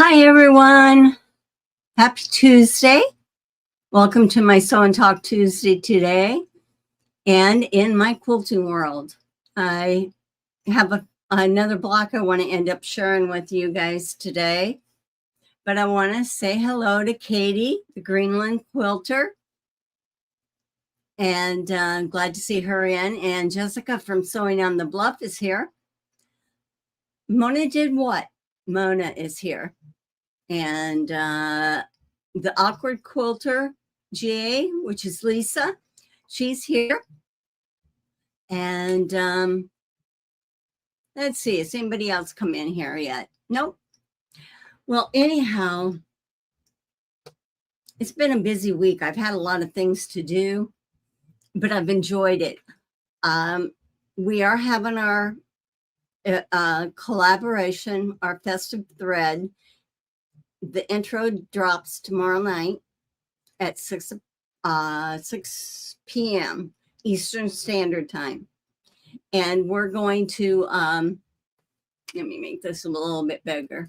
Hi, everyone. Happy Tuesday. Welcome to my Sew and Talk Tuesday today. And in my quilting world, I have another block I want to end up sharing with you guys today. But I want to say hello to Katie, the Greenland quilter. And I'm glad to see her in. And Jessica from Sewing on the Bluff is here. Mona did what? Mona is here. And the awkward quilter, GA, which is Lisa, she's here. And let's see, has anybody else come in here yet? Nope. Well, anyhow, it's been a busy week. I've had a lot of things to do, but I've enjoyed it. We are having our collaboration, our festive thread. The intro drops tomorrow night at 6 p.m. Eastern Standard Time. And we're going to, let me make this a little bit bigger.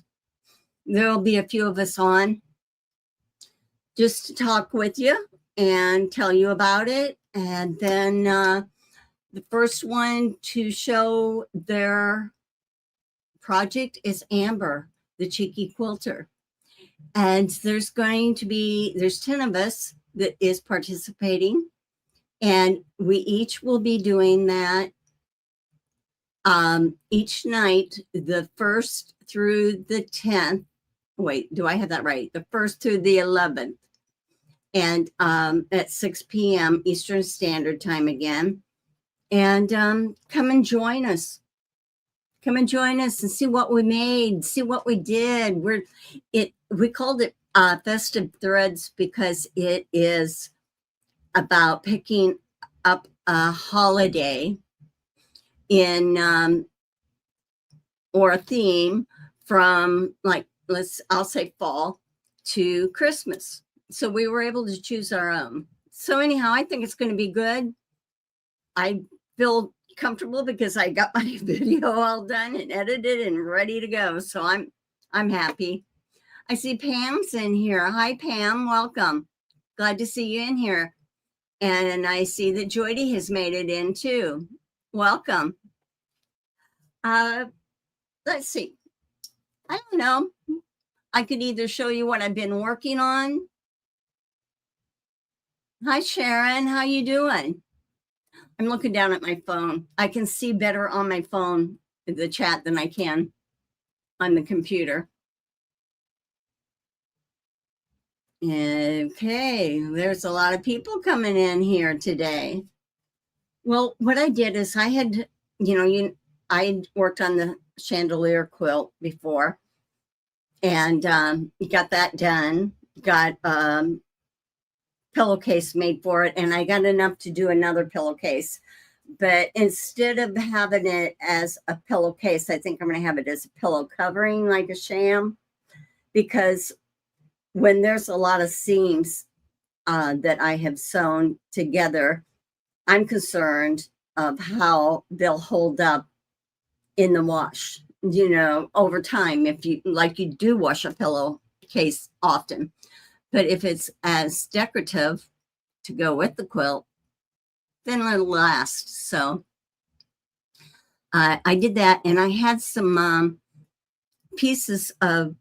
There'll be a few of us on just to talk with you and tell you about it. And then the first one to show their project is Amber, the Cheeky Quilter. And there's 10 of us that is participating, and we each will be doing that each night, the 1st through the 10th. Wait, do I have that right? The 1st through the 11th, and at 6 p.m. Eastern Standard Time again. And come and join us. Come and join us and see what we made, see what we did. We called it Festive Threads because it is about picking up a holiday in or a theme from, like, I'll say fall to Christmas. So we were able to choose our own. So anyhow, I think it's going to be good. I feel comfortable because I got my video all done and edited and ready to go. So I'm happy. I see Pam's in here. Hi, Pam. Welcome. Glad to see you in here. And I see that Joydy has made it in too. Welcome. Let's see. I don't know. I could either show you what I've been working on. Hi, Sharon. How you doing? I'm looking down at my phone. I can see better on my phone, the chat, than I can on the computer. Okay, there's a lot of people coming in here today. Well, what I did is I had, I worked on the chandelier quilt before, and got that done. Got pillowcase made for it, and I got enough to do another pillowcase. But instead of having it as a pillowcase, I think I'm going to have it as a pillow covering, like a sham, because when there's a lot of seams that I have sewn together, I'm concerned of how they'll hold up in the wash, over time, if you do wash a pillowcase often. But if it's as decorative to go with the quilt, then it'll last. So I did that, and I had some pieces of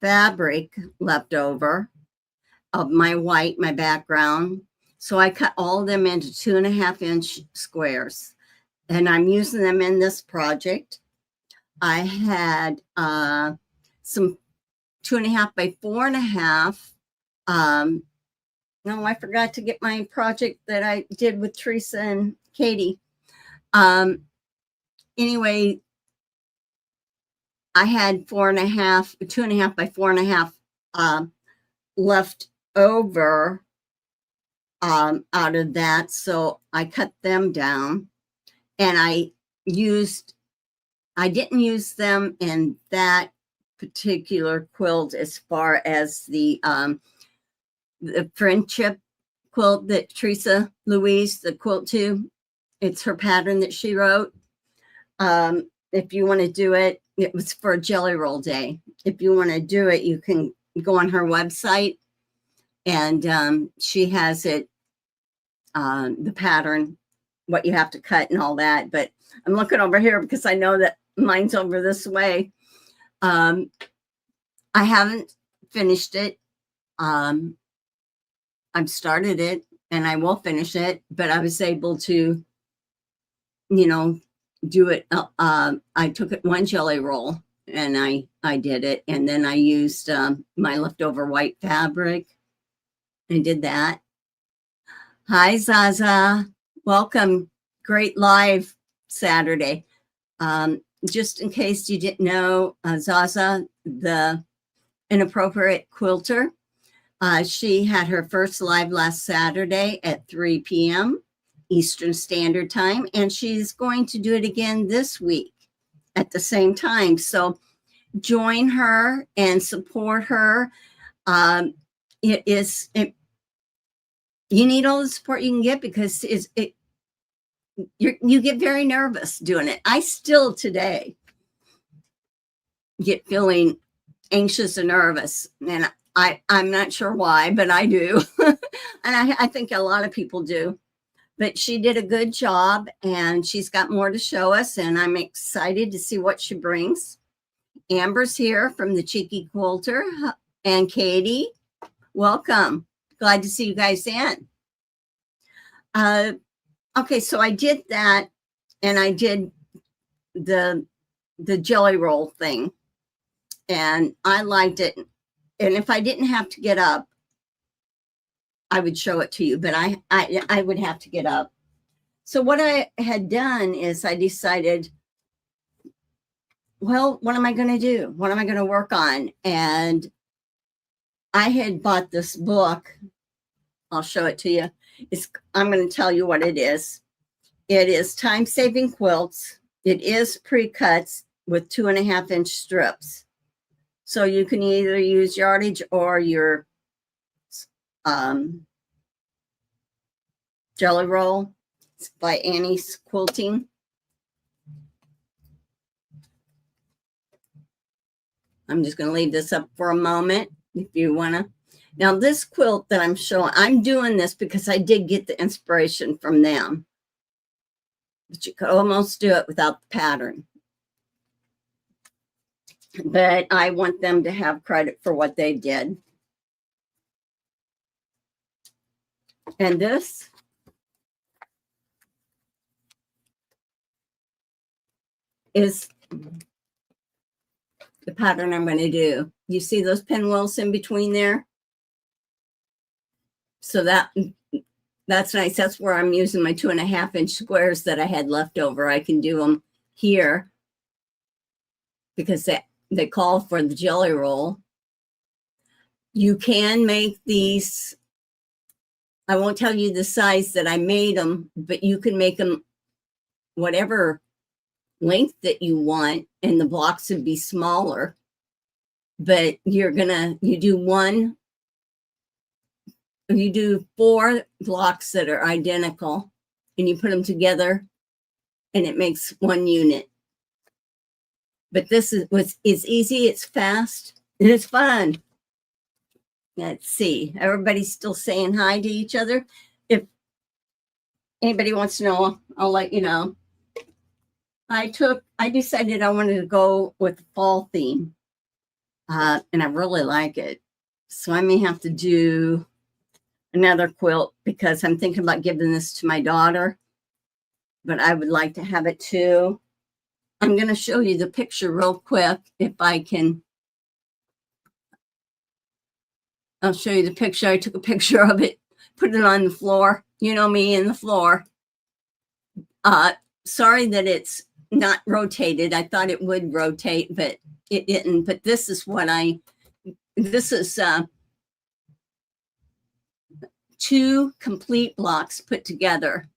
fabric left over of my white, my background. So I cut all of them into 2.5-inch squares, and I'm using them in this project. I had some 2.5 by 4.5. No, I forgot to get my project that I did with Teresa and Katie. Anyway, I had 2.5 by 4.5 left over out of that. So I cut them down, and I didn't use them in that particular quilt as far as the friendship quilt that Teresa Louise, the quilt too. It's her pattern that she wrote. If you want to do it, it was for a jelly roll day. If you want to do it, you can go on her website, and she has it, the pattern, what you have to cut and all that. But I'm looking over here because I know that mine's over this way. I haven't finished it. I've started it and I will finish it, but I was able to, do it. I took it one jelly roll and I did it. And then I used my leftover white fabric and did that. Hi, Zaza. Welcome. Great live Saturday. Just in case you didn't know, Zaza, the inappropriate quilter, she had her first live last Saturday at 3 p.m. Eastern Standard Time, and she's going to do it again this week at the same time. So join her and support her. You need all the support you can get because you get very nervous doing it. I still today get feeling anxious and nervous, and I'm not sure why, but I do. And I think a lot of people do. But she did a good job, and she's got more to show us, and I'm excited to see what she brings. Amber's here from the Cheeky Quilter, and Katie, welcome. Glad to see you guys in. Okay, so I did that, and I did the jelly roll thing, and I liked it. And if I didn't have to get up, I would show it to you, but I would have to get up. So what I had done is I decided, well, what am I going to do? What am I going to work on? And I had bought this book. I'll show it to you. I'm going to tell you what it is. It is Time Saving Quilts. It is pre-cuts with 2.5-inch strips. So you can either use yardage or your jelly roll. It's by Annie's Quilting. I'm just going to leave this up for a moment if you want to. Now, this quilt that I'm showing, I'm doing this because I did get the inspiration from them. But you could almost do it without the pattern. But I want them to have credit for what they did. And this is the pattern I'm going to do. You see those pinwheels in between there? So that's nice. That's where I'm using my 2.5-inch squares that I had left over. I can do them here because they call for the jelly roll. You can make these. I won't tell you the size that I made them, but you can make them whatever length that you want, and the blocks would be smaller. But you do 4 blocks that are identical, and you put them together, and it makes one unit. But this is easy, it's fast, and it's fun. Let's see. Everybody's still saying hi to each other. If anybody wants to know, I'll let you know. I decided I wanted to go with the fall theme, and I really like it. So I may have to do another quilt because I'm thinking about giving this to my daughter, but I would like to have it too. I'm going to show you the picture real quick if I can. I'll show you the picture. I took a picture of it, put it on the floor. You know me and the floor. Sorry that it's not rotated. I thought it would rotate, but it didn't. But this is this is 2 complete blocks put together.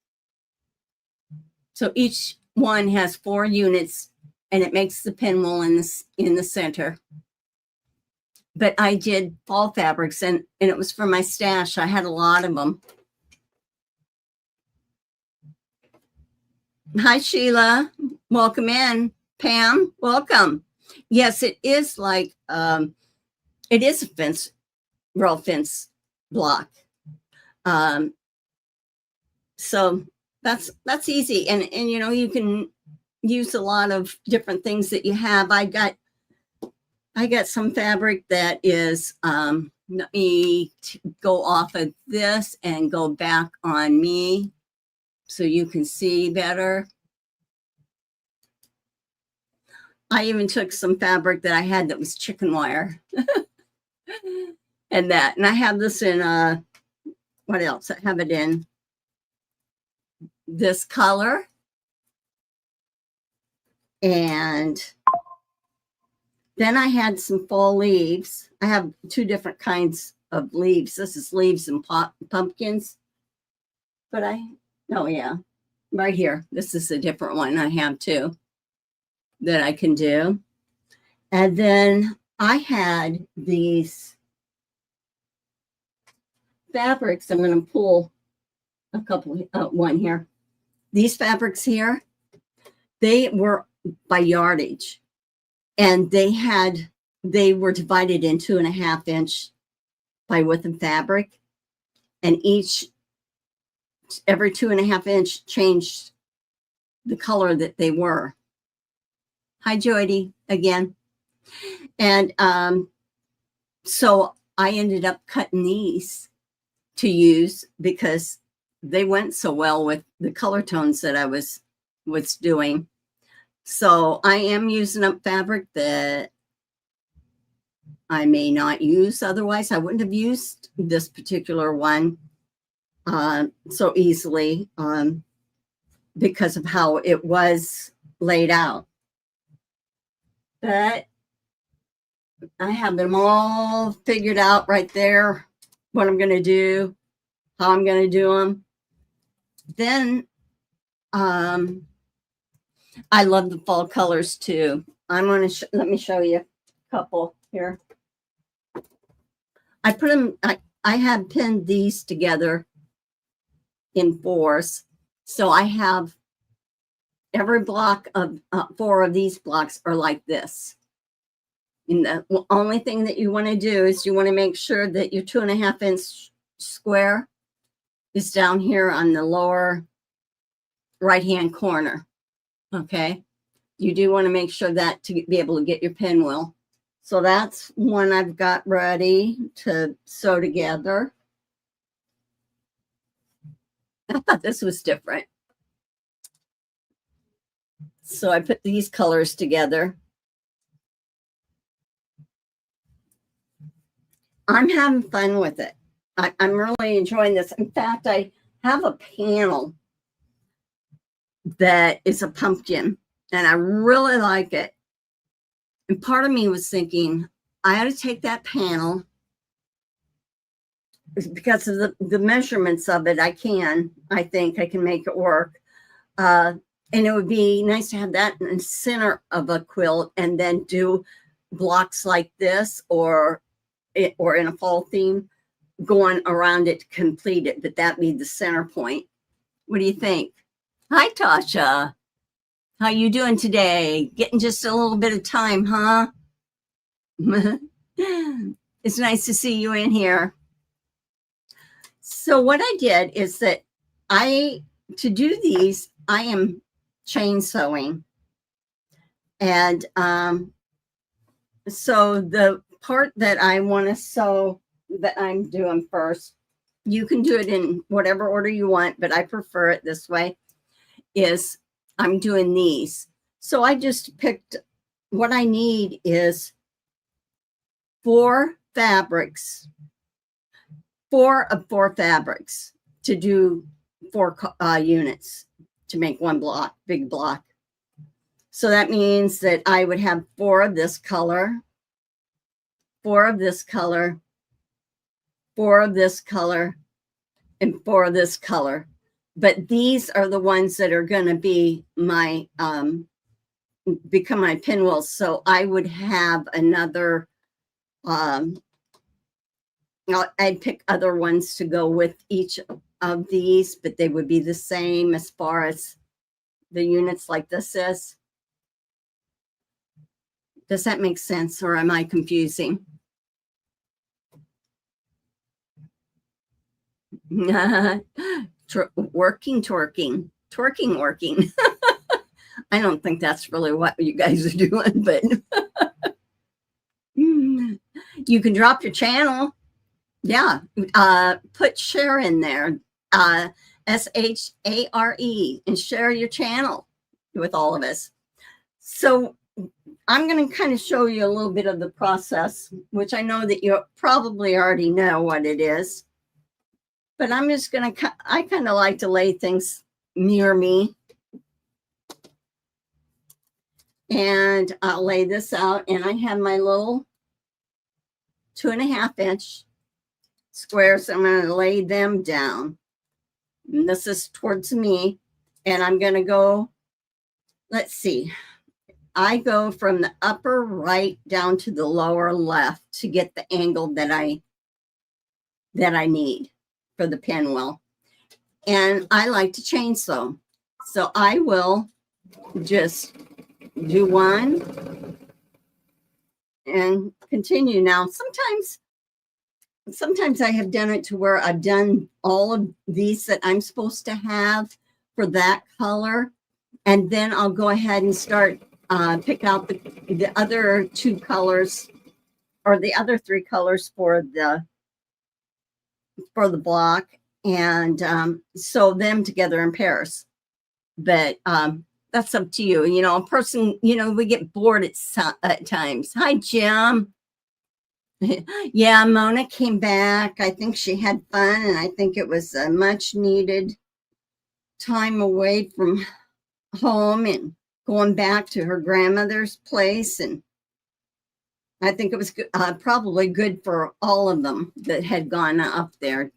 So each one has 4 units, and it makes the pinwheel in the center. But I did fall fabrics, and it was for my stash. I had a lot of them. Hi, Sheila. Welcome in. Pam, welcome. Yes, it is like, it is a raw fence block. So that's easy. And, you know, you can use a lot of different things that you have. I got some fabric that is, let me go off of this and go back on me so you can see better. I even took some fabric that I had that was chicken wire and that. And I have this in, what else? I have it in this color. And then I had some fall leaves. I have two different kinds of leaves. This is leaves and pumpkins. But oh yeah, right here. This is a different one I have too that I can do. And then I had these fabrics. I'm going to pull a couple, one here. These fabrics here, they were by yardage, and they were divided in 2.5 inch by width of fabric, and every 2.5 inch changed the color that they were. Hi, Jody, again. And so I ended up cutting these to use because they went so well with the color tones that I was doing. So I am using up fabric that I may not use otherwise. I wouldn't have used this particular one so easily because of how it was laid out. But I have them all figured out right there, what I'm going to do, how I'm going to do them. Then I love the fall colors too. I'm going to let me show you a couple here. I put them, I had pinned these together in 4s. So I have every block of 4 of these blocks are like this. And the only thing that you want to do is you want to make sure that your 2.5 inch square is down here on the lower right-hand corner. Okay. You do want to make sure that to be able to get your pinwheel. So that's one I've got ready to sew together. I thought this was different. So I put these colors together. I'm having fun with it. I'm really enjoying this. In fact, I have a panel that is a pumpkin, and I really like it. And part of me was thinking, I ought to take that panel because of the measurements of it. I think I can make it work. And it would be nice to have that in the center of a quilt and then do blocks like this or in a fall theme going around it to complete it, but that be the center point. What do you think? Hi, Tasha. How you doing today? Getting just a little bit of time, huh? It's nice to see you in here. So what I did is that to do these, I am chain sewing. And so the part that I want to sew that I'm doing first, you can do it in whatever order you want, but I prefer it this way, is I'm doing these. So I just picked, what I need is 4 fabrics, 4 of 4 fabrics to do 4 units to make one block, big block. So that means that I would have 4 of this color, 4 of this color, 4 of this color, and 4 of this color. But these are the ones that are going to be my, become my pinwheels. So I would have another, I'd pick other ones to go with each of these, but they would be the same as far as the units like this is. Does that make sense, or am I confusing? Working. I don't think that's really what you guys are doing, but you can drop your channel. Yeah. Put share in there. SHARE, and share your channel with all of us. So I'm going to kind of show you a little bit of the process, which I know that you probably already know what it is. But I'm just going to, I kind of like to lay things near me. And I'll lay this out, and I have my little 2.5-inch squares. I'm going to lay them down. And this is towards me. And I'm going to go, let's see. I go from the upper right down to the lower left to get the angle that I need for the pinwheel. And I like to chainsaw. So I will just do one and continue. Now, sometimes I have done it to where I've done all of these that I'm supposed to have for that color. And then I'll go ahead and start pick out the other 2 colors, or the other 3 colors for the block, and sew them together in pairs. But that's up to you. You know, a person, you know, we get bored at times. Hi, Jim. Yeah, Mona came back. I think she had fun, and I think it was a much needed time away from home and going back to her grandmother's place. And I think it was probably good for all of them that had gone up there.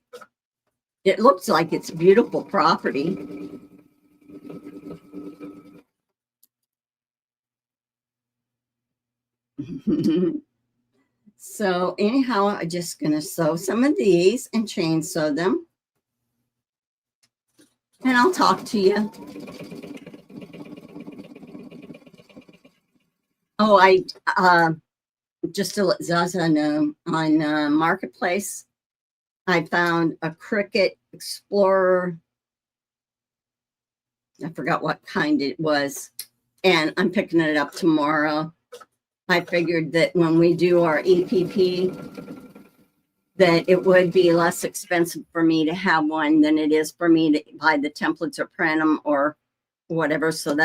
It looks like it's beautiful property. So anyhow, I'm just going to sew some of these and chainsaw them. And I'll talk to you. Oh, I just to let Zaza know, on Marketplace, I found a Cricut Explorer. I forgot what kind it was, and I'm picking it up tomorrow. I figured that when we do our EPP, that it would be less expensive for me to have one than it is for me to buy the templates or print them or whatever. So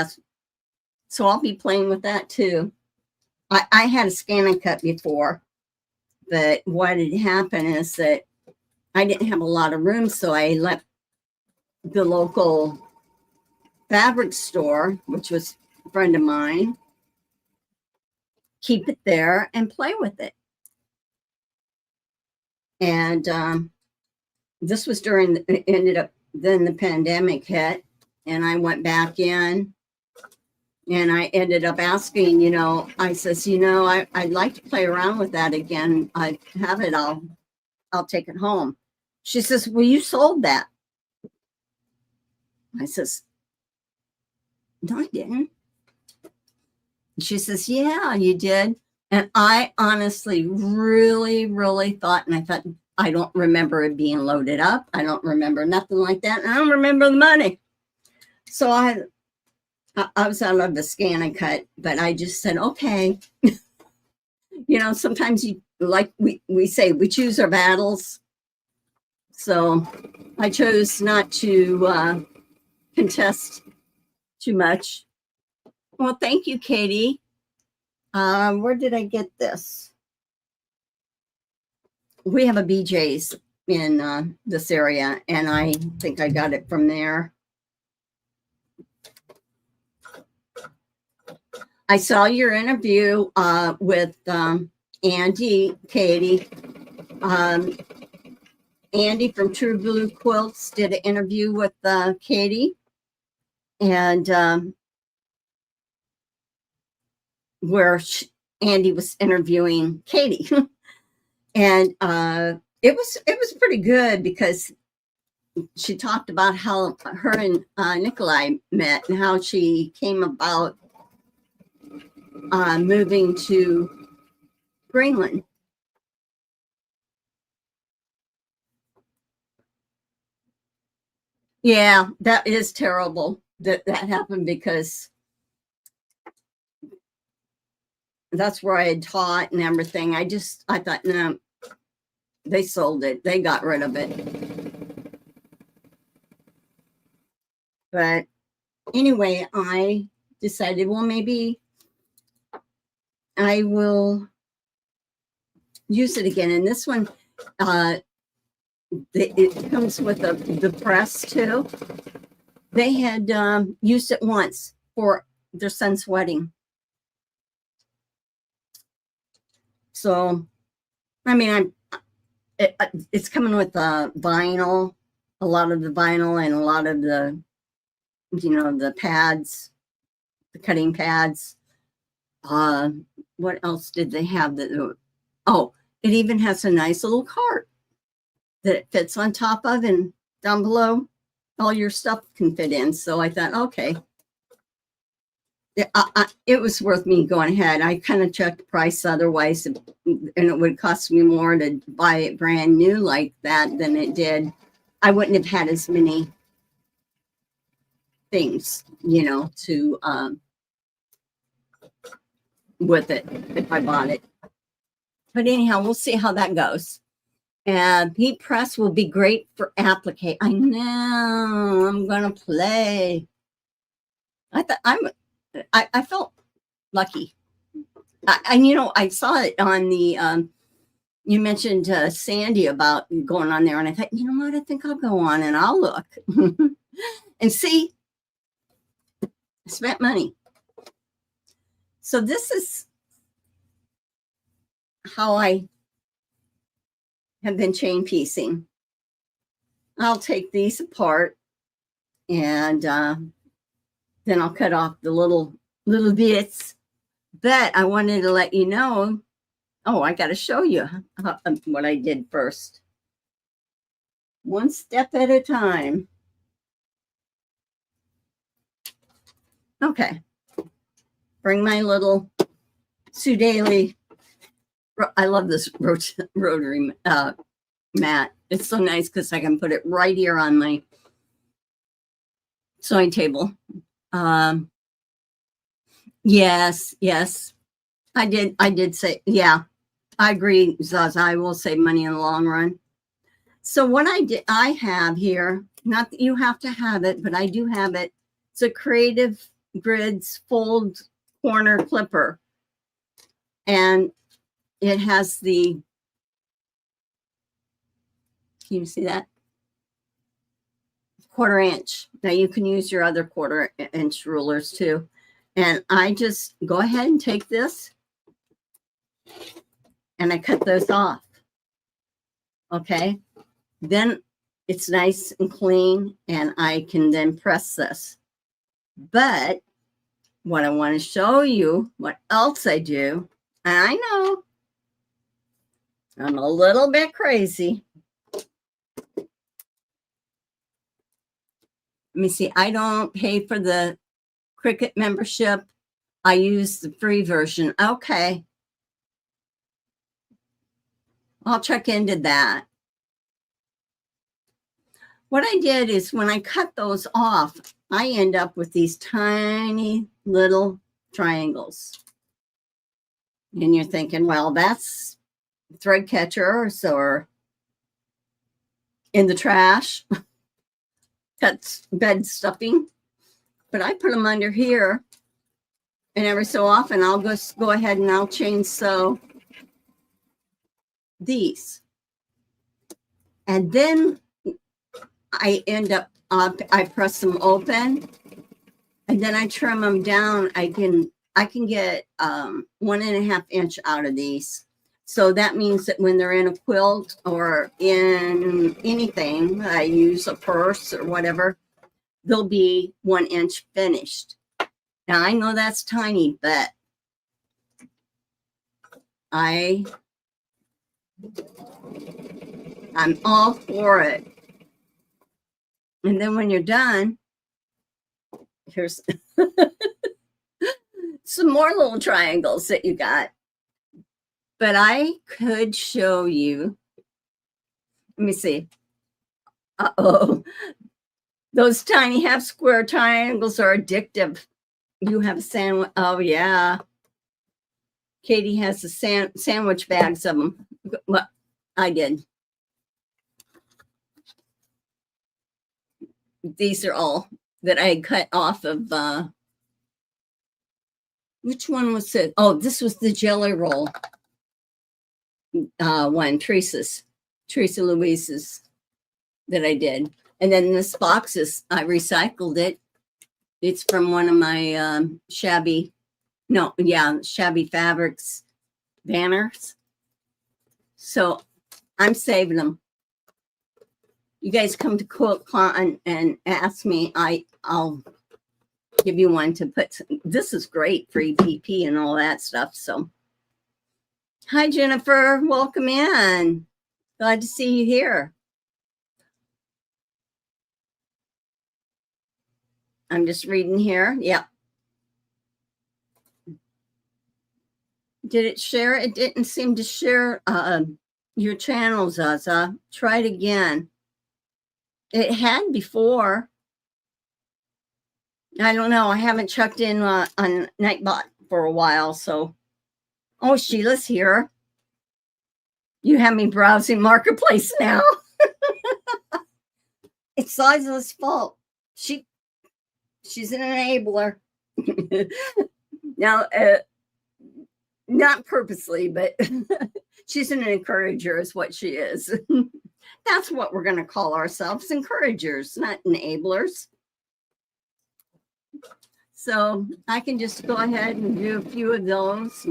I'll be playing with that too. I had a scan and cut before, but what had happened is that I didn't have a lot of room, so I let the local fabric store, which was a friend of mine, keep it there and play with it. And this was then the pandemic hit, and I went back in. And I ended up asking, you know, I says, you know, I'd like to play around with that again. I have it. I'll take it home. She says, well, you sold that. I says, no, I didn't. She says, yeah, you did. And I honestly really, really thought, and I thought, I don't remember it being loaded up. I don't remember nothing like that. And I don't remember the money. So I was out of the scan and cut, but I just said, okay. You know, sometimes we say we choose our battles. So I chose not to contest too much. Well, thank you, Katie. Where did I get this? We have a BJ's in this area, and I think I got it from there. I saw your interview with Andy, Katie. Andy from True Blue Quilts did an interview with Katie, and where Andy was interviewing Katie. And it was pretty good, because she talked about how her and Nikolai met and how she came about moving to Greenland. Yeah, that is terrible that that happened, because that's where I had taught and everything. I thought, no, they sold it. They got rid of it. But anyway, I decided, well, maybe I will use it again. And this one, it comes with the press too. They had used it once for their son's wedding. So, I mean, it's coming with vinyl, a lot of the vinyl, and a lot of the, the pads, the cutting pads. What else did they have? Oh, it even has a nice little cart that it fits on top of, and down below, all your stuff can fit in. So I thought, okay. It was worth me going ahead. I kind of checked the price otherwise, and it would cost me more to buy it brand new like that than it did. I wouldn't have had as many things, to with it if I bought it. But anyhow, we'll see how that goes. And heat press will be great for applique. I know, I'm gonna play. I felt lucky. I saw it on the, you mentioned Sandy about going on there, and I thought, you know what, I think I'll go on and I'll look and see. I spent money. So this is how I have been chain piecing. I'll take these apart, and then I'll cut off the little bits. But I wanted to let you know, I got to show you what I did first. One step at a time. Okay. Bring my little Sue Daly. I love this rotary mat. It's so nice because I can put it right here on my sewing table. Yes. I did say, yeah, I agree, Zaz. I will save money in the long run. So what I have here, not that you have to have it, but I do have it. It's a Creative Grids fold corner clipper. And it has can you see that? 1/4 inch. Now you can use your other 1/4 inch rulers too. And I just go ahead and take this and I cut those off. Okay. Then it's nice and clean, and I can then press this. But what I want to show you, what else I do, and I know I'm a little bit crazy. Let me see. I don't pay for the Cricut membership. I use the free version. Okay. I'll check into that. What I did is when I cut those off, I end up with these tiny little triangles. And you're thinking, well, that's thread catchers or in the trash. That's bed stuffing. But I put them under here. And every so often, I'll go ahead and I'll chain sew these. And then I end up, I press them open, and then I trim them down. I can get 1.5 inch out of these. So that means that when they're in a quilt or in anything, I use a purse or whatever, they'll be 1 inch finished. Now I know that's tiny, but I'm all for it. And then when you're done, here's some more little triangles that you got. But I could show you. Let me see. Uh-oh. Those tiny half square triangles are addictive. You have a sandwich. Oh, yeah. Katie has the sandwich bags of them. Well, I did. These are all that I cut off of. Which one was it? Oh, this was the Jelly Roll one, Teresa Louise's that I did. And then this box is, I recycled it. It's from one of my Shabby Fabrics banners. So I'm saving them. You guys come to QuiltCon and ask me, I'll give you one to put. This is great for EPP and all that stuff. So hi, Jennifer. Welcome in. Glad to see you here. I'm just reading here. Yep. Did it share? It didn't seem to share your channel, Zaza. Try it again. It had before. I don't know. I haven't checked in on Nightbot for a while. So, oh, Sheila's here. You have me browsing Marketplace now. It's Liza's fault. She's an enabler. Now, not purposely, but she's an encourager is what she is. That's what we're going to call ourselves, encouragers, not enablers. So I can just go ahead and do a few of those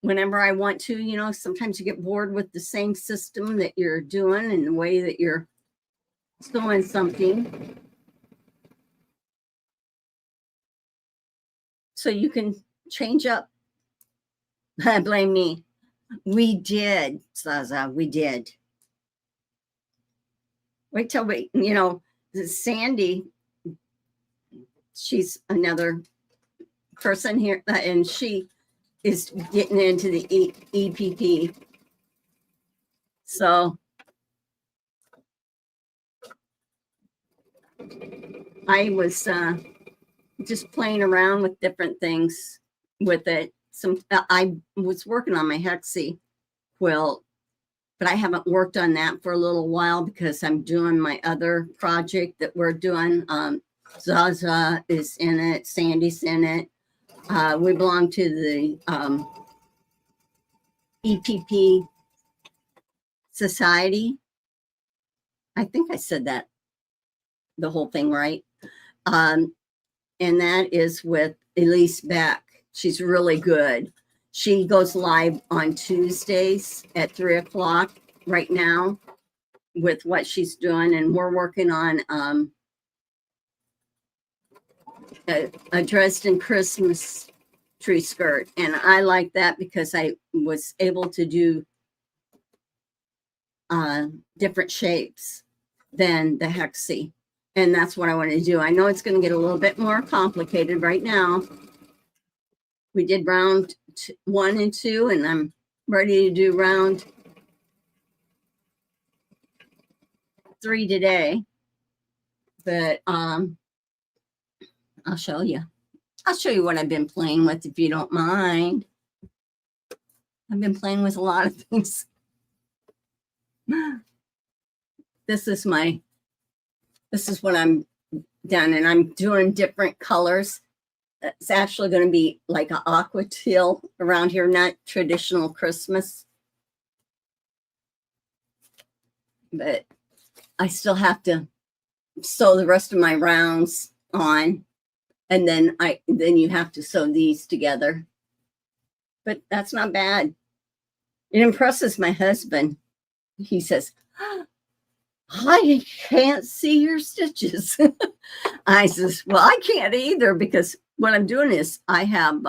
whenever I want to. You know, sometimes you get bored with the same system that you're doing and the way that you're sewing something. So you can change up. Blame me. We did, Zaza. We did. Wait till Sandy, she's another person here, and she is getting into the EPP. So I was just playing around with different things with it. I was working on my Hexie quilt, but I haven't worked on that for a little while because I'm doing my other project that we're doing. Zaza is in it. Sandy's in it. We belong to the EPP Society. I think I said that, the whole thing right. And that is with Elise Beck. She's really good. She goes live on Tuesdays at 3:00 right now with what she's doing. And we're working on a Dresden Christmas tree skirt. And I like that because I was able to do different shapes than the Hexie. And that's what I want to do. I know it's going to get a little bit more complicated right now. We did round 1 and 2, and I'm ready to do round 3 today. But I'll show you. I'll show you what I've been playing with, if you don't mind. I've been playing with a lot of things. This is what I'm done, and I'm doing different colors. It's actually going to be like an aqua teal around here, not traditional Christmas. But I still have to sew the rest of my rounds on, and then you have to sew these together. But that's not bad. It impresses my husband. He says, I can't see your stitches. I says, well, I can't either, because what I'm doing is I have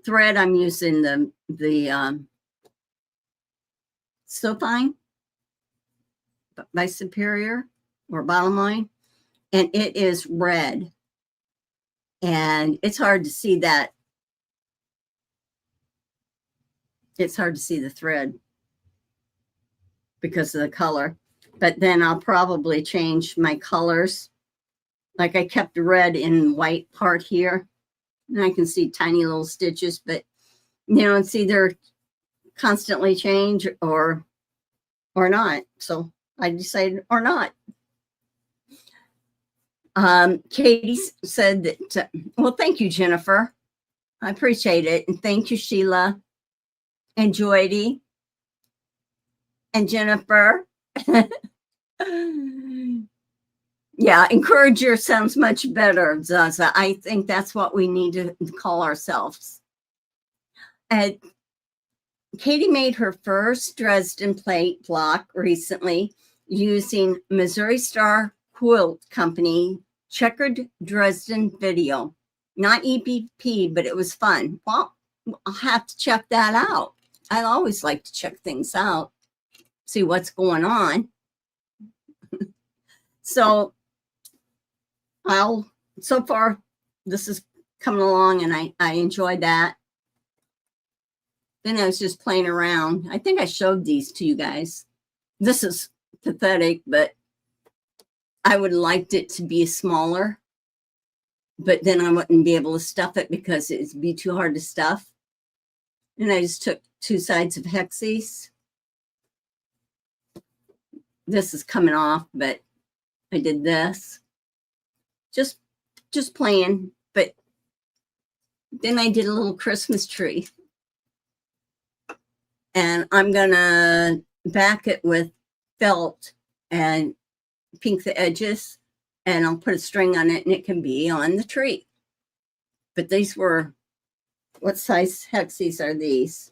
thread. I'm using the So Fine by Superior or Bottom Line, and it is red. And it's hard to see that. It's hard to see the thread because of the color. But then I'll probably change my colors. Like I kept the red in white part here. And I can see tiny little stitches, but it's either constantly change or not. So I decided or not. Katie said that, well, thank you, Jennifer. I appreciate it. And thank you, Sheila and Joydy and Jennifer. Yeah, encourager sounds much better, Zaza. I think that's what we need to call ourselves. And Katie made her first Dresden plate block recently using Missouri Star Quilt Company checkered Dresden video. Not EPP, but it was fun. Well, I'll have to check that out. I always like to check things out, see what's going on. So so far, this is coming along, and I enjoyed that. Then I was just playing around. I think I showed these to you guys. This is pathetic, but I would have liked it to be smaller, but then I wouldn't be able to stuff it because it'd be too hard to stuff. And I just took 2 sides of Hexies. This is coming off, but I did this. Just playing, but then I did a little Christmas tree. And I'm gonna back it with felt and pink the edges, and I'll put a string on it and it can be on the tree. But these were, what size Hexies are these?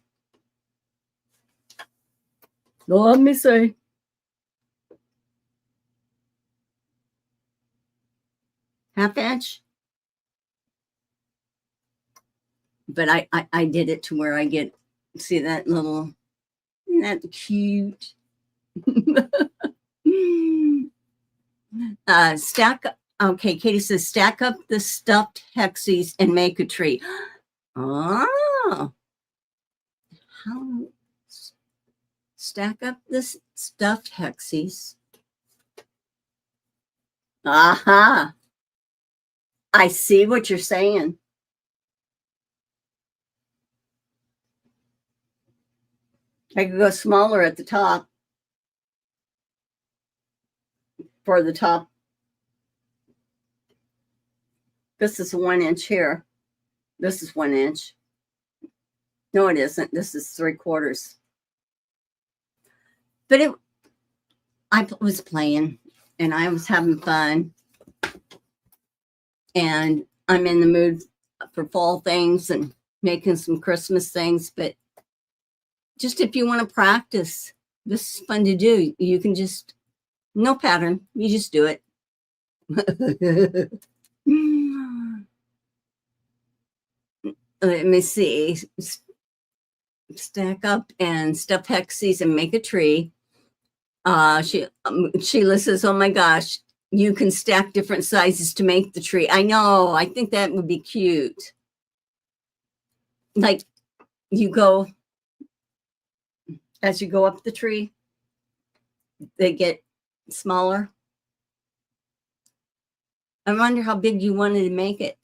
Let me see. Half inch. But I did it to where I get, see that little, isn't that cute? Stack, okay, Katie says, stack up the stuffed Hexies and make a tree. Oh, how, stack up the stuffed Hexies. Aha, I see what you're saying. I could go smaller at the top for the top. This is 1 inch here. This is 1 inch. No, it isn't. This is 3/4. But I was playing and I was having fun. And I'm in the mood for fall things and making some Christmas things. But just if you want to practice, this is fun to do. You can just, no pattern, you just do it. Let me see. Stack up and stuff Hexies and make a tree. Sheila says, oh my gosh, you can stack different sizes to make the tree. I know. I think that would be cute. Like you go, as you go up the tree, they get smaller. I wonder how big you wanted to make it.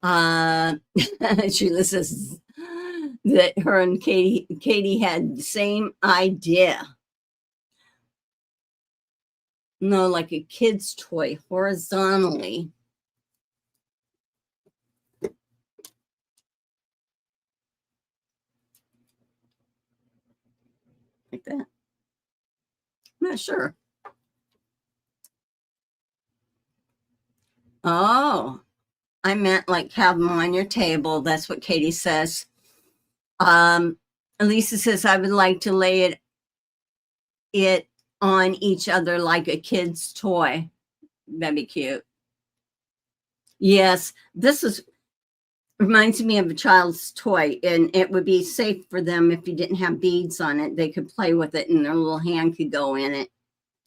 Sheila says that her and Katie had the same idea. No, like a kid's toy, horizontally. Like that. I'm not sure. Oh, I meant like have them on your table. That's what Katie says. Elisa says, I would like to lay it on each other like a kid's toy. That'd be cute. Yes, this reminds me of a child's toy, and it would be safe for them if you didn't have beads on it. They could play with it and their little hand could go in it.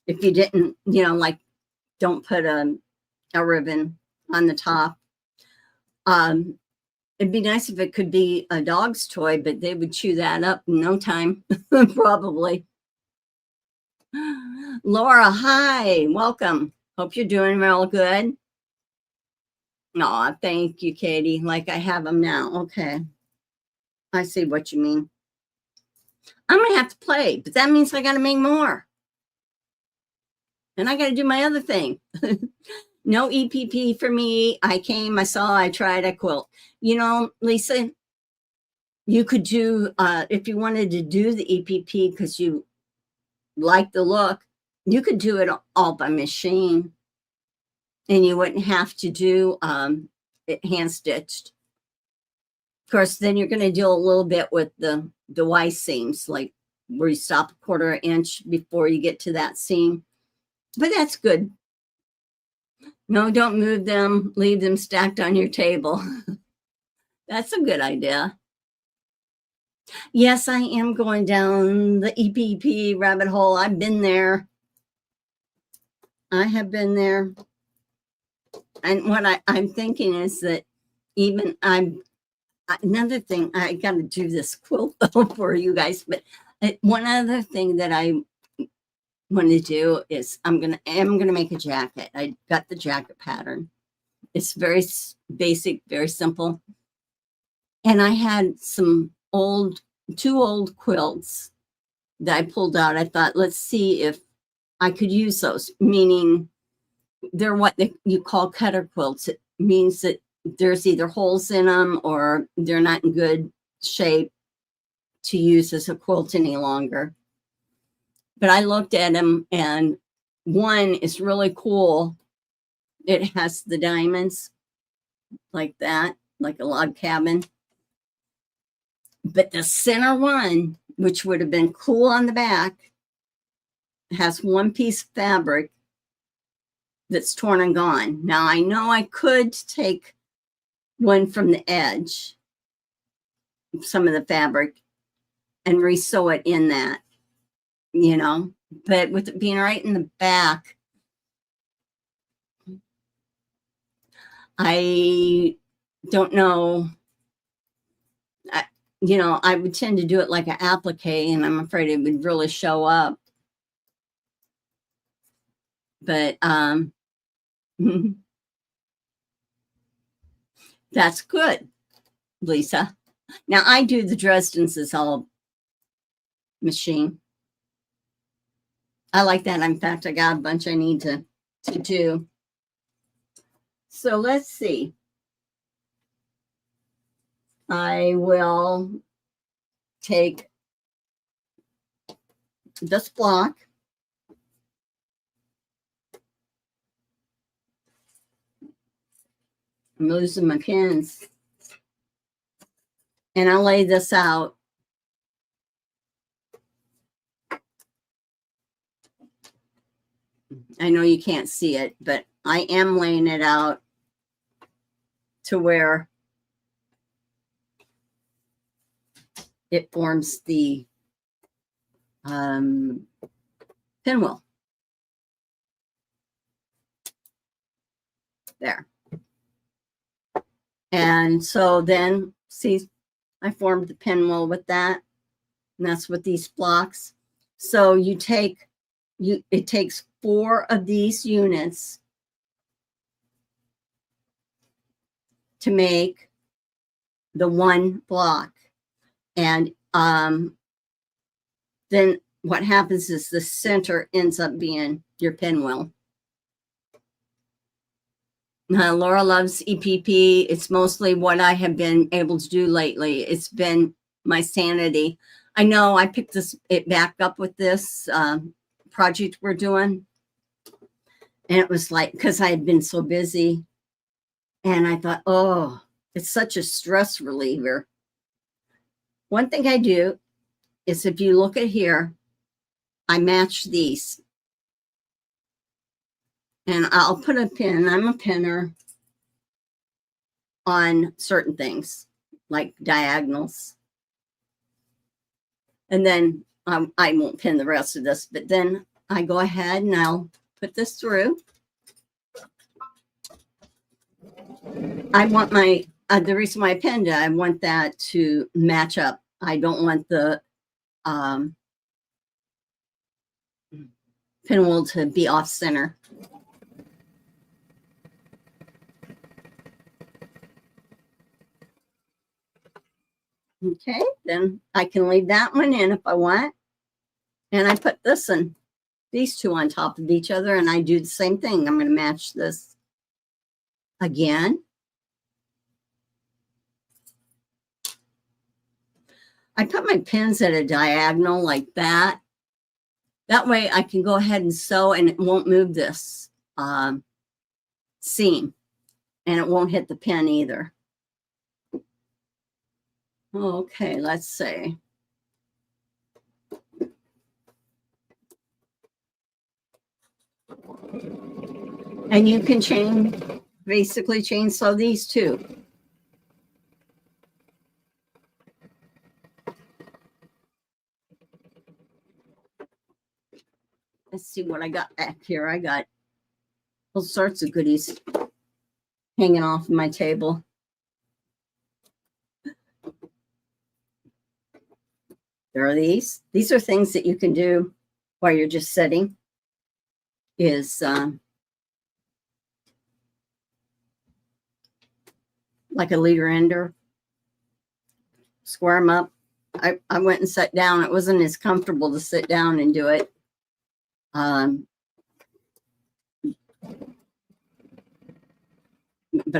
If you didn't, like don't put a ribbon on the top. It'd be nice if it could be a dog's toy, but they would chew that up in no time, probably. Laura, hi, welcome. Hope you're doing real good. Aw, thank you, Katie. Like I have them now. Okay. I see what you mean. I'm going to have to play, but that means I got to make more. And I got to do my other thing. No EPP for me. I came, I saw, I tried, I quilt. You know, Lisa, you could do, if you wanted to do the EPP because you like the look, you could do it all by machine. And you wouldn't have to do it hand stitched. Of course, then you're going to deal a little bit with the Y seams, like where you stop a 1/4 inch before you get to that seam. But that's good. No, don't move them. Leave them stacked on your table. That's a good idea. Yes, I am going down the EPP rabbit hole. I've been there. I have been there. And what I'm thinking is that even another thing, I got to do this quilt for you guys, but one other thing that I want to do is I'm gonna make a jacket. I got the jacket pattern. It's very basic, very simple. And I had some two old quilts that I pulled out. I thought, let's see if I could use those, meaning they're what you call cutter quilts. It means that there's either holes in them or they're not in good shape to use as a quilt any longer. But I looked at them, and one is really cool. It has the diamonds like that, like a log cabin. But the center one, which would have been cool on the back, has one piece of fabric that's torn and gone. Now, I know I could take one from the edge, some of the fabric, and re-sew it in that, you know, but with it being right in the back, I don't know. You know, I would tend to do it like an applique, and I'm afraid it would really show up. But that's good, Lisa. Now I do the Dresden's as all machine. I like that. In fact, I got a bunch I need to do. So let's see. I will take this block. I'm losing my pins. And I'll lay this out. I know you can't see it, but I am laying it out to where it forms the pinwheel. There. And so then, see, I formed the pinwheel with that. And that's with these blocks. So you take, it takes 4 of these units to make the one block. And then what happens is the center ends up being your pinwheel. Laura loves EPP. It's mostly what I have been able to do lately. It's been my sanity. I know I picked it back up with this project we're doing. And it was like, because I had been so busy. And I thought, oh, it's such a stress reliever. One thing I do is if you look at here, I match these. And I'll put a pin, I'm a pinner, on certain things, like diagonals. And then I won't pin the rest of this, but then I go ahead and I'll put this through. I want my, the reason why I pinned it, I want that to match up. I don't want the pinwheel to be off center. Okay, then I can leave that one in if I want. And I put this in, these two on top of each other, and I do the same thing. I'm going to match this again. I put my pins at a diagonal like that. That way I can go ahead and sew and it won't move this seam, and it won't hit the pin either. Okay, let's see. And you can basically chain sew these too. Let's see what I got back here. I got all sorts of goodies hanging off my table. There are these. These are things that you can do while you're just sitting. Is like a leader ender. Square them up. I went and sat down. It wasn't as comfortable to sit down and do it. But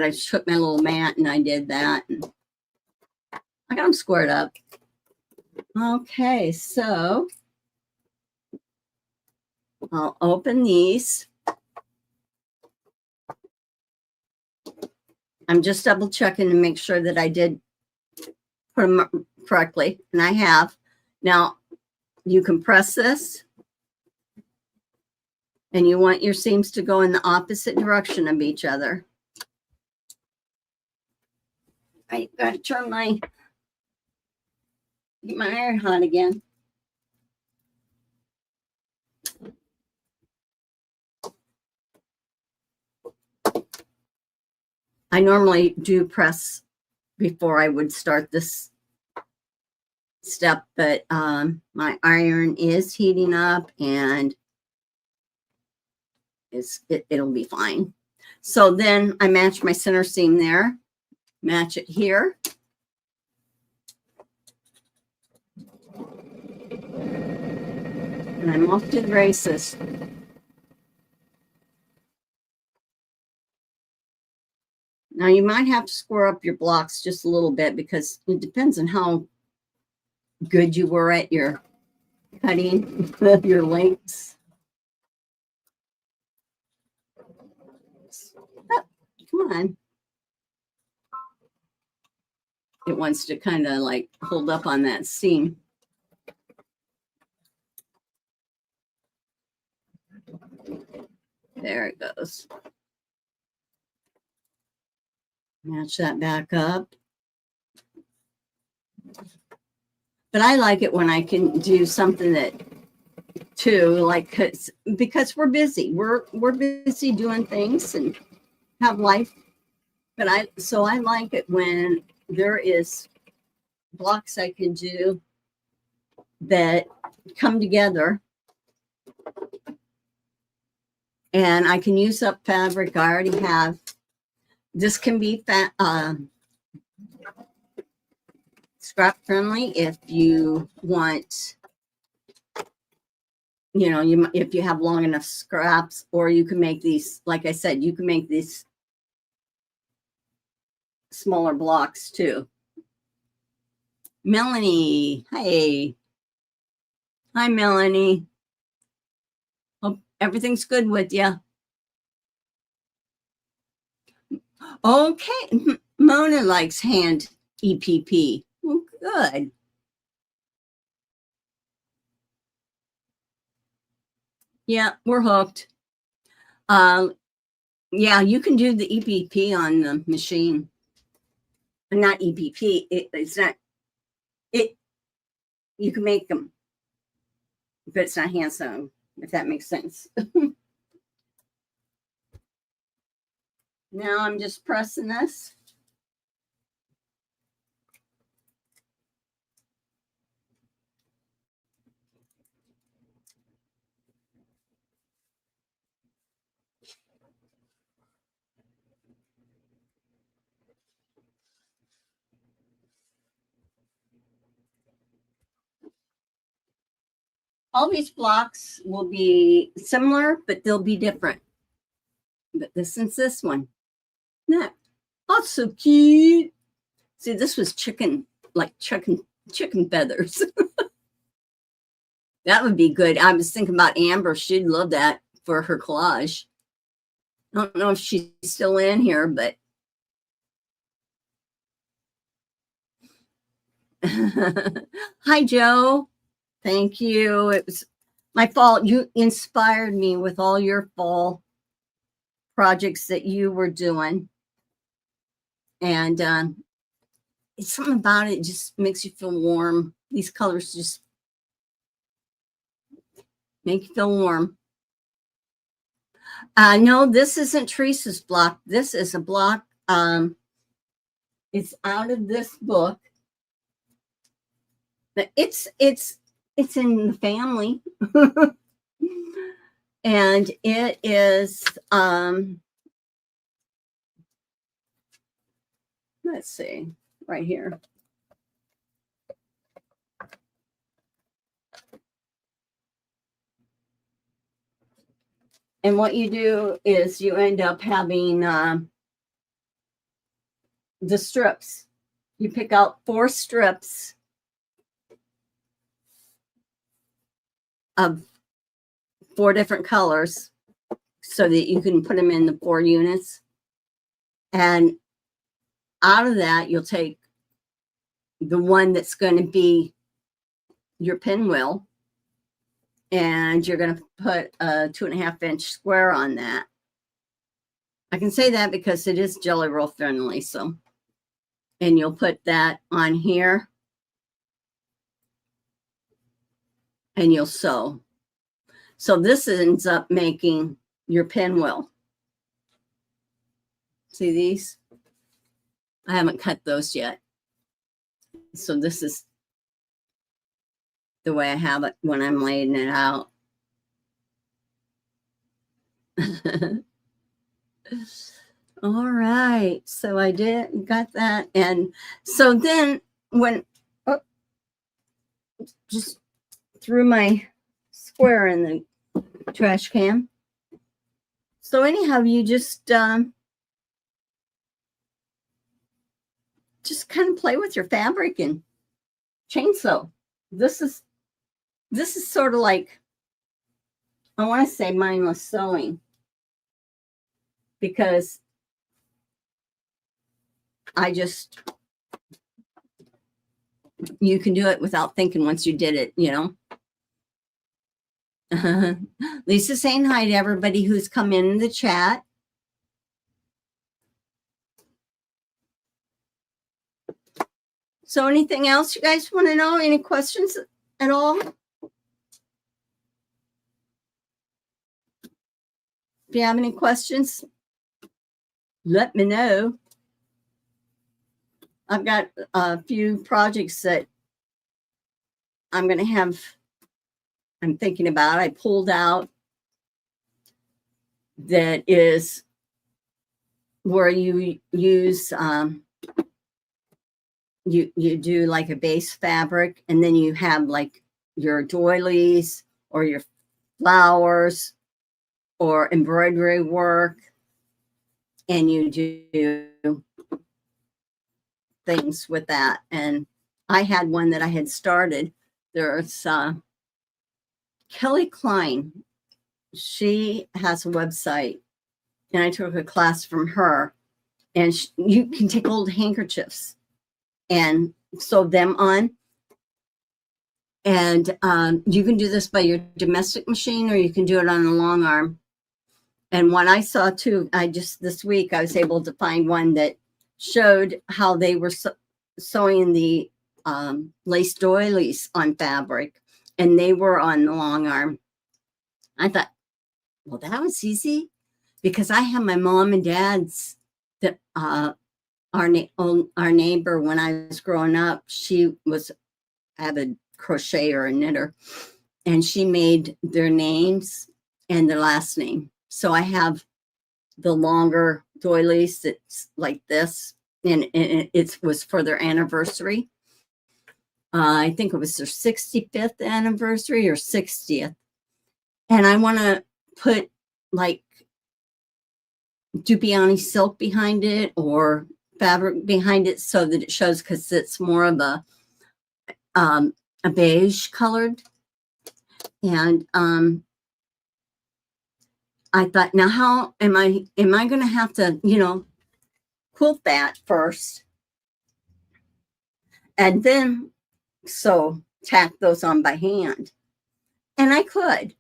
I took my little mat and I did that. And I got them squared up. Okay, so I'll open these. I'm just double checking to make sure that I did put them correctly, and I have. Now, you can press this, and you want your seams to go in the opposite direction of each other. I got to turn get my iron hot again. I normally do press before I would start this step, but my iron is heating up and it'll be fine. So then I match my center seam there, match it here. And I'm off to the races. Now you might have to square up your blocks just a little bit because it depends on how good you were at your cutting your lengths. Oh, come on. It wants to kind of like hold up on that seam. There it goes. Match that back up. But I like it when I can do something that too, like, because we're busy. We're busy doing things and have life. But I like it when there is blocks I can do that come together, and I can use up fabric I already have. This can be scrap friendly if you want, if you have long enough scraps, or you can make these, like I said, you can make these smaller blocks too. Melanie, hey. Hi, Melanie. Hope everything's good with you. Okay, Mona likes hand EPP. Well, good. Yeah, we're hooked. Yeah, you can do the EPP on the machine. Not EPP. It's not. You can make them, but it's not hand sewn. If that makes sense. Now I'm just pressing this. All these blocks will be similar, but they'll be different. But this is this one. That oh, so cute. See, this was chicken, like chicken feathers. That would be good. I was thinking about Amber. She'd love that for her collage. I don't know if she's still in here, but hi, Joe. Thank you. It was my fault. You inspired me with all your fall projects that you were doing. And it's something about it just makes you feel warm. These colors just make you feel warm. No, this isn't Teresa's block. This is a block. It's out of this book. It's in the family. And it is let's see, right here. And what you do is you end up having the strips. You pick out 4 strips of 4 different colors so that you can put them in the 4 units. And out of that, you'll take the one that's going to be your pinwheel, and you're going to put a 2.5-inch square on that. I can say that because it is Jelly Roll friendly. So, and you'll put that on here and you'll sew. So this ends up making your pinwheel. See these? I haven't cut those yet. So this is the way I have it when I'm laying it out. All right. So I got that. And so then when, just threw my square in the trash can. So anyhow, you just kind of play with your fabric and chainsaw. This is sort of like, I want to say mindless sewing, because you can do it without thinking once you did it, you know. Lisa saying hi to everybody who's come in the chat. So anything else you guys want to know? Any questions at all? If you have any questions, let me know. I've got a few projects that I'm thinking about. I pulled out that is where you use you do like a base fabric, and then you have like your doilies or your flowers or embroidery work, and you do things with that. And I had one that I had started. There's Kelly Klein. She has a website, and I took a class from her. And you can take old handkerchiefs and sew them on. And you can do this by your domestic machine, or you can do it on a long arm. And what I saw too, this week, I was able to find one that showed how they were sewing the lace doilies on fabric, and they were on the long arm. I thought, well, that was easy, because I have my mom and dad's that our neighbor, when I was growing up, she was avid crocheter and knitter, and she made their names and their last name. So I have the longer doilies that's like this, and it was for their anniversary. I think it was their 65th anniversary or 60th. And I want to put like Dupioni silk behind it or fabric behind it so that it shows, because it's more of a beige colored. And I thought, now how am I going to have to, quilt that first and then tack those on by hand? And I could,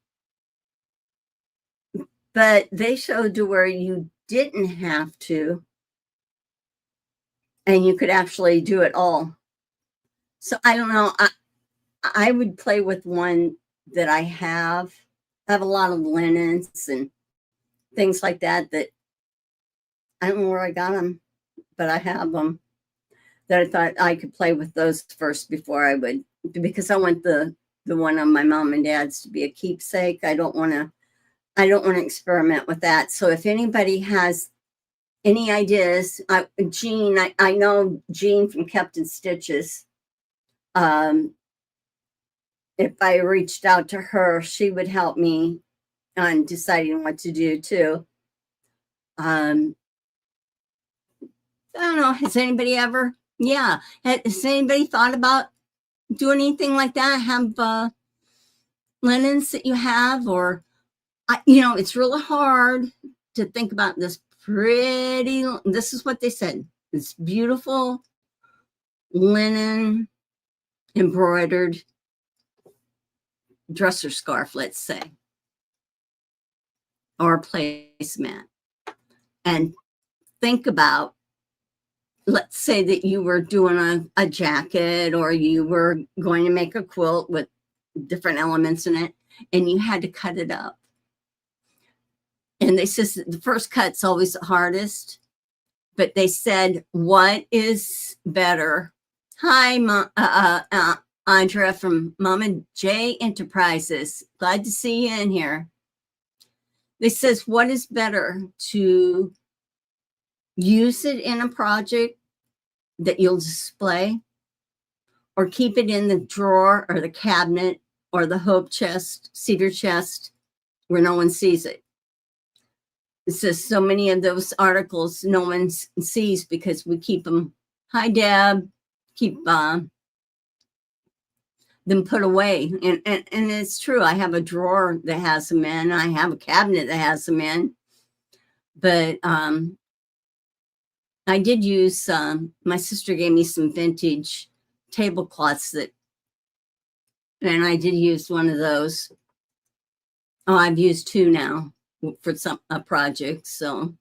but they showed to where you didn't have to, and you could actually do it all. So I don't know. I would play with one that I have. I have a lot of linens and things like that I don't know where I got them, but I have them, that I thought I could play with those first before I would, because I want the one on my mom and dad's to be a keepsake. I don't want to experiment with that. So if anybody has any ideas, Jean, I know Jean from Kept Stitches. If I reached out to her, she would help me on deciding what to do too. I don't know. Has anybody ever? Yeah. Has anybody thought about doing anything like that? Have linens that you have, or it's really hard to think about this pretty. This is what they said. This beautiful linen embroidered dresser scarf, let's say, or placemat, and think about, let's say that you were doing a jacket, or you were going to make a quilt with different elements in it, and you had to cut it up. And they said the first cut's always the hardest, but they said, what is better? Hi, Andrea from Mama J Enterprises. Glad to see you in here. They says, what is better, to use it in a project that you'll display, or keep it in the drawer or the cabinet or the hope chest, cedar chest, where no one sees it? It says so many of those articles no one sees because we keep them. Hi, Deb. Keep them put away. And it's true. I have a drawer that has them in. I have a cabinet that has them in. But I did use, my sister gave me some vintage tablecloths and I did use one of those. Oh, I've used two now for a project. So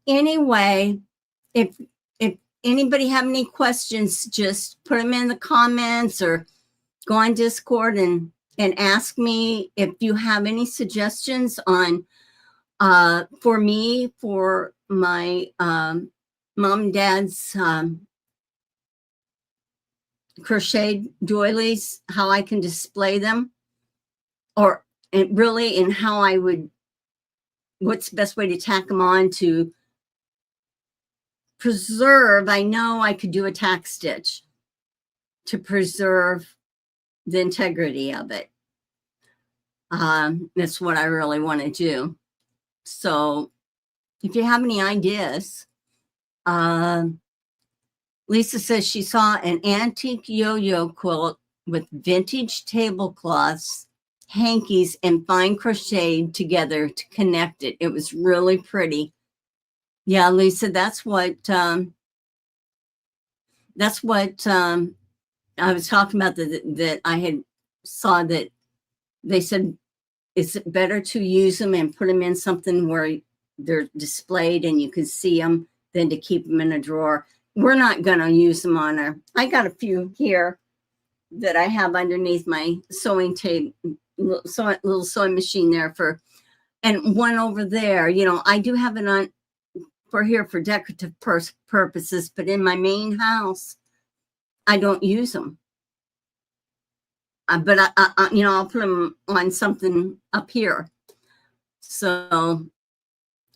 anyway, if anybody have any questions, just put them in the comments or go on Discord and ask me. If you have any suggestions on for me, for my mom and dad's crocheted doilies, how I can display them, or really in how I would, what's the best way to tack them on to preserve. I know I could do a tack stitch to preserve the integrity of it. That's what I really want to do. So if you have any ideas, Lisa says she saw an antique yo-yo quilt with vintage tablecloths, hankies, and fine crocheted together to connect it. It was really pretty. Yeah, Lisa, that's what I was talking about, that I had saw that they said, is it better to use them and put them in something where they're displayed and you can see them than to keep them in a drawer? We're not going to use them on I got a few here that I have underneath my sewing tape, little sewing machine there and one over there. I do have it on for here for decorative purposes, but in my main house, I don't use them. But I'll put them on something up here. So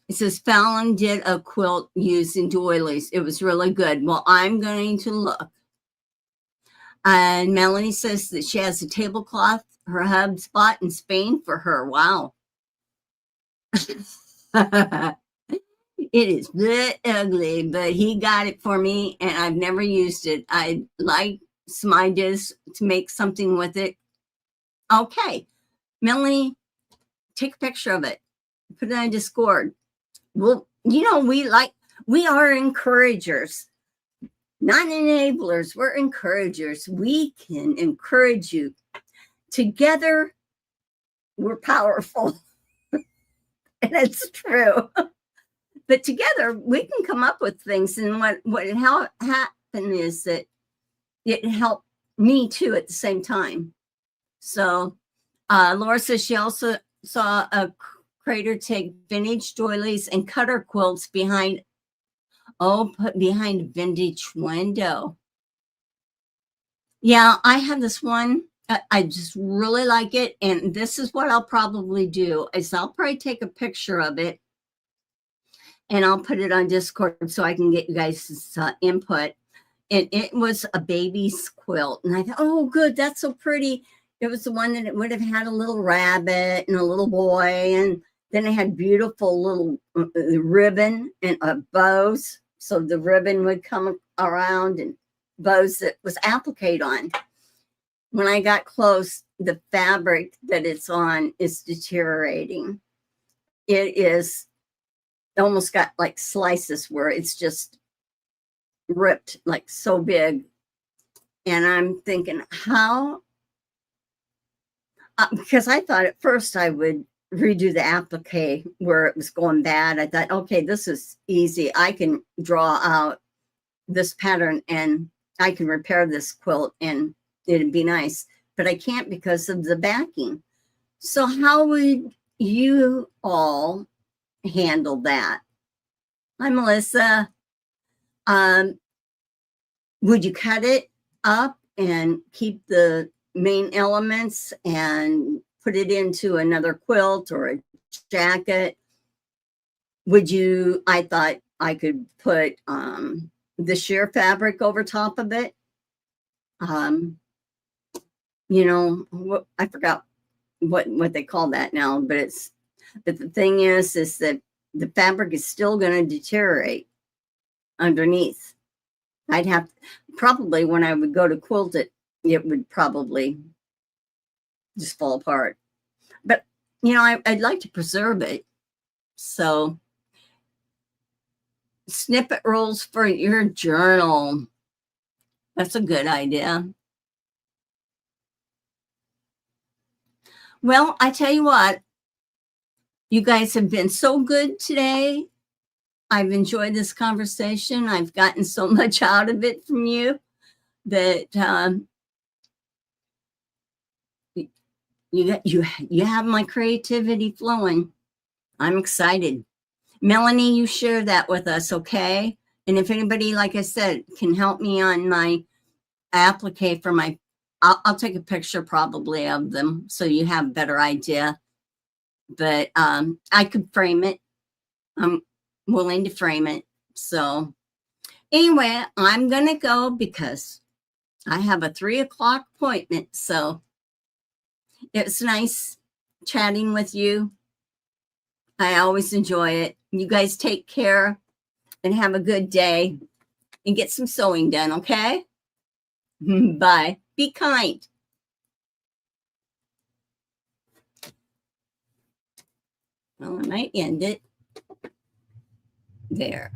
it says Fallon did a quilt using doilies. It was really good. Well, I'm going to look. And Melanie says that she has a tablecloth her hub's bought in Spain for her. Wow. It is bit ugly, but he got it for me, and I've never used it. I'd like some ideas to make something with it. Okay, Melanie, take a picture of it. Put it on Discord. Well, we are encouragers, not enablers. We're encouragers. We can encourage you. Together, we're powerful. And it's true. But together, we can come up with things. And how happened is that it helped me too at the same time. So Laura says she also saw a creator take vintage doilies and cutter quilts behind a vintage window. Yeah, I have this one. I just really like it. And this is what I'll probably do is I'll probably take a picture of it and I'll put it on Discord so I can get you guys' input. And it was a baby's quilt. And I thought, oh, good, that's so pretty. It was the one that it would have had a little rabbit and a little boy. And then it had beautiful little ribbon and bows. So the ribbon would come around and bows that was appliqued on. When I got close, the fabric that it's on is deteriorating. It almost got like slices where it's just ripped like so big. And I'm thinking how, because I thought at first I would redo the applique where it was going bad. I thought, okay, this is easy. I can draw out this pattern and I can repair this quilt and it'd be nice, but I can't because of the backing. So how would you all handle that? Hi, Melissa. Would you cut it up and keep the main elements and put it into another quilt or a jacket? I thought I could put the sheer fabric over top of it. I forgot what they call that now, but the thing is that the fabric is still going to deteriorate underneath. I'd have probably when I would go to quilt it, it would probably just fall apart. But I'd like to preserve it. So snippet rolls for your journal. That's a good idea. Well, I tell you what, you guys have been so good today. I've enjoyed this conversation. I've gotten so much out of it from you that you have my creativity flowing. I'm excited. Melanie, you share that with us, okay? And if anybody, like I said, can help me on my applique for my, I'll take a picture probably of them so you have a better idea. But I could frame it. I'm willing to frame it. So anyway, I'm going to go because I have a 3:00 appointment. So it's nice chatting with you. I always enjoy it. You guys take care and have a good day and get some sewing done, okay? Bye. Be kind. Well, I might end it there.